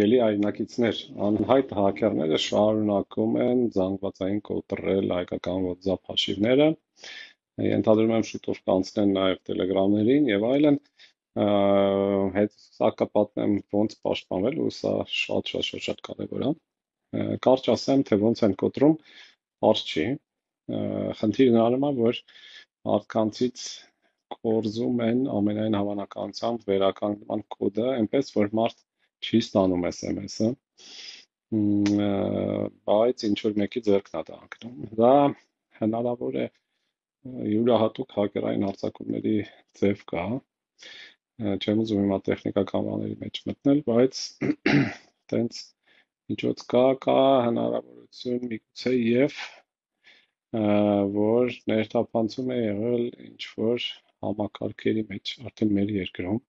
Գելի այրնակիցներ անհայտ հաքերները շարունակում են զանգվածային կոտրել հայկական WhatsApp հաշիվները, ենթադրում եմ շուտով կանցնեն նաև Telegram-ներին եւ այլն, հետ սա կպատմեմ ոնց պաշտպանվել ու սա շատ կարևոր է։ Կարճ ասեմ, թե ոնց են կոտրում, պարզ չի։ Խնդիրը նրանում է, որ մարդկանցից կորզում են ամենայն հավանականությամբ վերականգնման կոդը, այնպես որ մարդ չի ստանում SMS-ը, բայց ինչ որ մեկի ձեռքն է դա ընկնում։ Դա հնարավոր է յուրահատուկ հակերային հարձակումների ձև կա։ Չեմ ուզում հիմա տեխնիկական բաների մեջ մտնել, բայց տենց միջոց կա հնարավորություն միգուցե եւ որ ներթափանցում է եղել ինչ որ համակարգերի մեջ, արդեն մեր երկրում,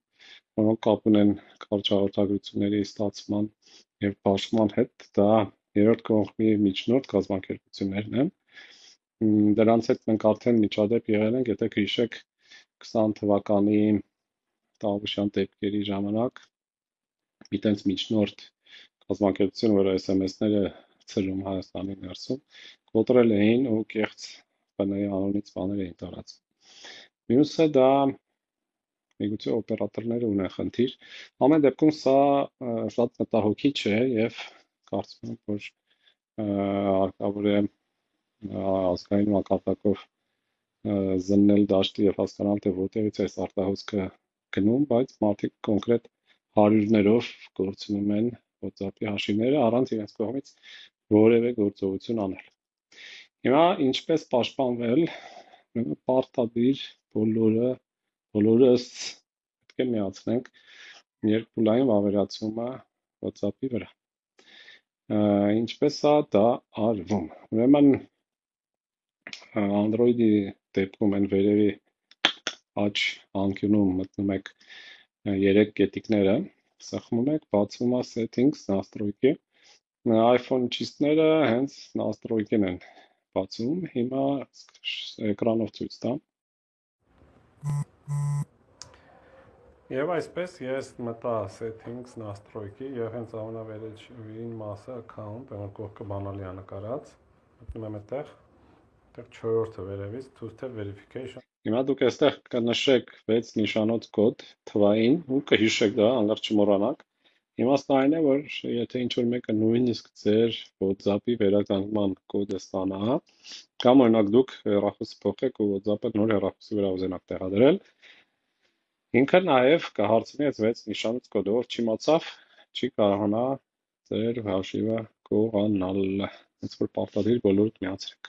որոնք կապ ունեն կարճ հաղորդագրությունների ստացման եւ բաշխման հետ, դա երրորդ կողմի միջնորդ կազմակերպություններն են։ Դրանց հետ մենք արդեն միջադեպ եղել ենք, եթե հիշեք 20 թվականի տավուշյան դեպքերի ժամանակ մի տենց միջնորդ կազմակերպություն, որը SMS-ները ցրում Հայաստանի ներսում, կոտրել էին ու կեղծ ՊՆ-ի անունից բաներ էին տարածում։ Մյուսը դա միգուցե օպերատորները ունեն խնդիր։ Ամեն դեպքում սա շատ մտահոգիչ է եւ կարծում եմ, որ հարկավոր է ազգային մակարդակով զննել դաշտը եւ հասկանալ, թե որտեղից է այս արտահոսքը գնում, բայց մարդիկ կոնկրետ հարյուրներով կորցնում են WhatsApp-ի հաշիվները առանց իրենց կողմից որևէ գործողություն անել։ Հիմա ինչպես պաշտպանվել, պարտադիր բոլորս պետք է միացնենք երկպուլային վավերացումը WhatsApp-ի վրա։ Ինչպես է դա արվում։ Ուրեմն Android-ի դեպքում այն վերևի աջ անկյունում մտնում եք 3 կետիկները, սեղմում եք, բացվում է settings, настройки, iPhone-չիստները հենց настройкին են բացում, հիմա էկրանով ցույց տամ։ Եվ այսպես ես մտա settings, настройки եւ հենց ամենավերևին մասը account, այնա կողքը բանալի է նկարած, մտնում եմ այդտեղ, այդտեղ 4-րդը վերևից two-step verification։ Հիմա դուք այստեղ կնշեք 6 նիշանոց կոդ թվային ու կհիշեք դա, անգար չմոռանաք։ Իմաստն այն է, որ եթե ինչ-որ մեկը նույնիսկ ձեր WhatsApp-ի վերականգնման կոդը ստանա, կամ օրինակ դուք հեռախոսը փոխեք ու WhatsApp-ը նոր հեռախոսի վրա ուզենաք տեղադրել, ինքը նաև կհարցնի այս 6 նիշանոց կոդը, ով չիմացավ, չի կարողանա ձեր հաշիվը գողանալ, հենց որ պարտադիր բոլորդ միացրեք։